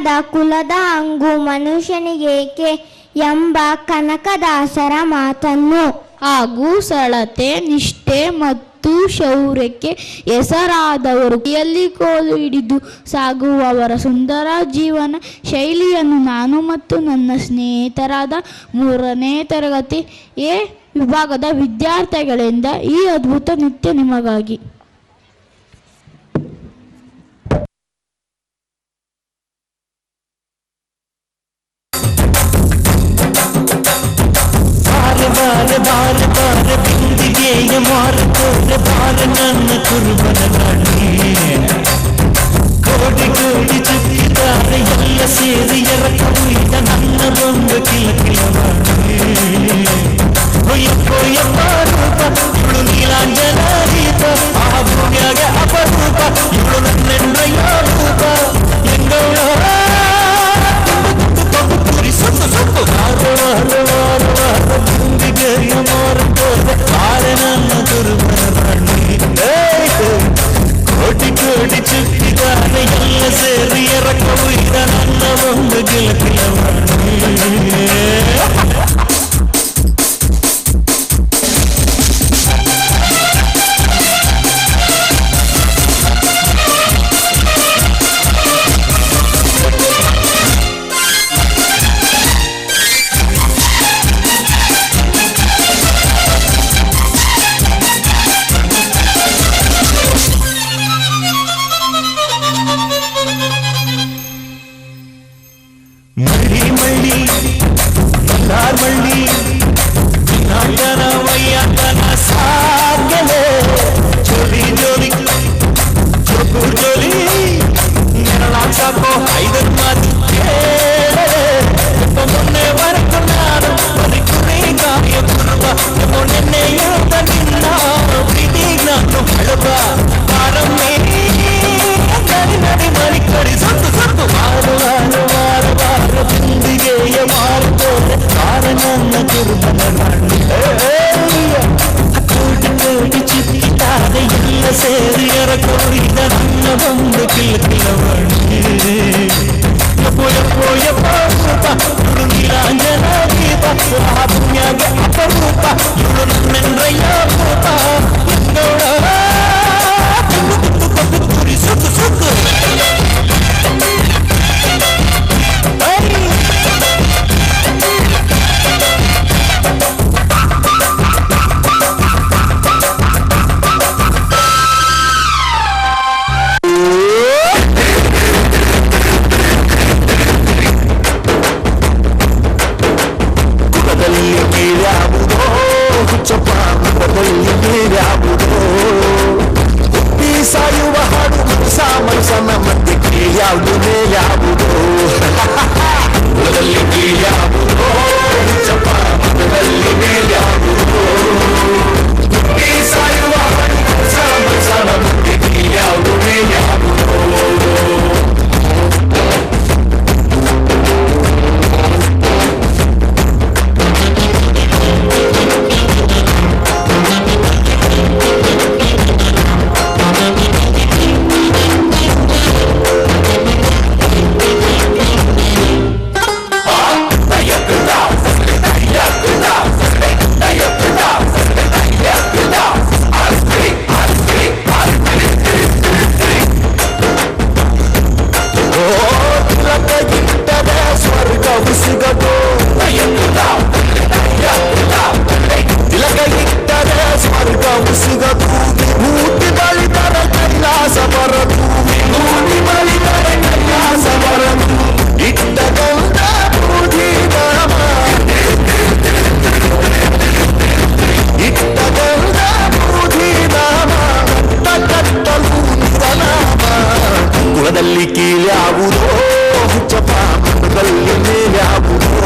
ಬ್ರಾಹ್ಮಣದ ಕುಲದ ಹಂಗು ಮನುಷ್ಯನಿಗೇಕೆ ಎಂಬ ಕನಕದಾಸರ ಮಾತನ್ನು ಹಾಗೂ ಸರಳತೆ, ನಿಷ್ಠೆ ಮತ್ತು ಶೌರ್ಯಕ್ಕೆ ಹೆಸರಾದವರು ಕೈಯಲ್ಲಿ ಕೋಲು ಹಿಡಿದು ಸಾಗುವವರ ಸುಂದರ ಜೀವನ ಶೈಲಿಯನ್ನು ನಾನು ಮತ್ತು ನನ್ನ ಸ್ನೇಹಿತರಾದ 3ನೇ ತರಗತಿ ಎ ವಿಭಾಗದ ವಿದ್ಯಾರ್ಥಿಗಳಿಂದ ಈ ಅದ್ಭುತ ನೃತ್ಯ ನಿಮಗಾಗಿ. ಬಾರ ಬಾರ ಬಾರ ಬಿಂದಿಗೆಯ ಮಾರುತ್ತೋರೆ ಬಾರ ನನ್ನ ಕುರುಬನ ರಾಣಿ. ಕೋಟಿ ಕೋಟಿ ಚುಕ್ಕಿದ್ದಾರೆ ಎಲ್ಲ ಸೇರಿ ಎರಕುಯ್ದ ನನ್ನ ಒಂದು ಕಿಲಕಿಲವಾಣಿ. ಕೊಯ್ಯಪ್ಪ ರೂಪ ಇವಳು ನೀಲಾಂಜನ ದೀಪ, ಆ ಭೂಮಿಯಾಗ ಅಪರೂಪ ಇವಳು ನನ್ನೆಂಡ್ರಯ್ಯ ರೂಪ. ಎಂಗೌಳ ಸುತ್ತು ಸುತ್ತು ಬಿಂದಿಗೆಯ ಮಾರುತ್ತೋರೆ ಬಾರ ನನ್ನ ಕುರುಬನ ರಾಣಿ. ಕೋಟಿ ಕೋಟಿ ಚುಕ್ಕಿದ್ದಾರೆ ಎಲ್ಲ ಸೇರಿ ಎರಕುಯ್ದ ನನ್ನ ಒಂದು ಕಿಲಕಿಲವಾಣಿ. ಮಳ್ಳಿ ನಾಟನ ವಯ್ಯತನ ಸಾಗಲೆ ಜೋಲಿ ಜೋಲಿ ಜೋಕು ಜೋಲಿ ನೆರಳಾಗ್ಸಾಕೋ 5 ಮಾತು ಕೇಳಲೆ. ಮೊನ್ನೆ ವರೆಗೂ ನಾನು ಬದುಕುನೇ ಗಾಯ ಕುರುಬ, ಮೊನ್ನೆ ಹೇಳ್ದ ನಿನ್ನ ಪ್ರೀತಿ ನಾನು ಹಳಬ. ಬಾರಮ್ಮೆ ನಡಿ ನಡಿ ಮರಿ ಕಡಿ ಸತ್ತು ಸತ್ತು ಮಾರು ಮಾರು ಮಾರು ಮಾರು ಬಿಂದಿಗೆಯ ಮಾರುತ್ತೋರೆ ಬಾರ ನನ್ನ ಕುರುಬನ ರಾಣಿ. ಕೋಟಿ ಕೋಟಿ ಚಿಕ್ಕಿದ್ದಾರೆ ಎಲ್ಲ ಸೇರಿ ಎರಕುಯ್ದ ನನ್ನ ಒಂದು ಕಿಲಕಿಲವಾಣಿ. ಯಪ್ಪೋ ಯಪ್ಪೋ ಯಪ್ಪ ರೂಪ ಇವಳು ನೀಲಾಂಜನ ದೀಪ, ಆ ಭೂಮಿಯಾಗ ಅಪರೂಪ ಇವಳು ನನ್ನೆಂಡ್ರಯ್ಯ ರೂಪ. ಎಂಗೌಳ ಸುತ್ತು ಸುತ್ತು ಸಾಯುವ ಹಾಡು ಮನಸನ ಮತ್ತೆ ಕೀಳ್ಯಾವುದೇ ಯಾವುದೋ ಮೊದಲಲ್ಲಿ ಕೀಳ್ಯಾವುದೋ ಚಪ್ಪ ಮೊದಲಲ್ಲಿ ಮೇಲ್ಯಾವುದೋ. ಸಾಯುವ ಹಾಡು ಮನಸನ ಮತ್ತೆ ಕೀಳ್ಯಾವುದೇ ಯಾವುದೋ. ಕುಲದಲ್ಲಿ ಕೀಳ್ಯಾವುದೋ ಹುಚ್ಚಪ್ಪ ಮನದಲ್ಲಿ ಮೇಲ್ಯಾವುದೋ.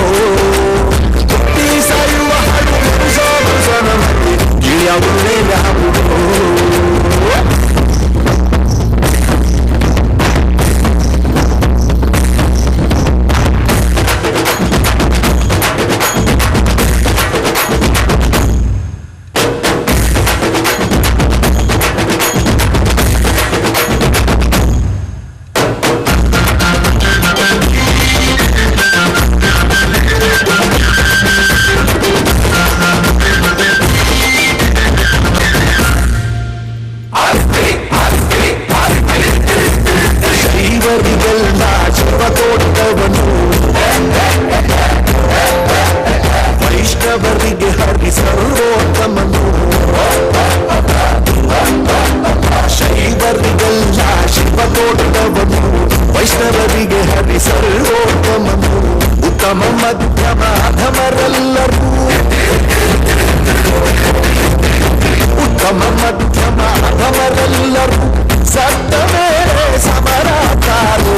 ಸಾಯುವ ಹಾಡು ಮನುಷ್ಯನ ಮತ್ತೆ ಕೀಳ್ಯಾವುದೇ ಯಾವುದೋ. ಹರಿಗೆ ಹರಿ ಸರ್ವೋತ್ತಮನು ಉತ್ತಮ ಮಧ್ಯಮ ಅಧಮರೆಲ್ಲರೂ ಉತ್ತಮ ಮಧ್ಯಮ ಅಧಮರೆಲ್ಲರೂ ಸತ್ತ ಮೇಲೆ ಸಮರಾತಾರೋ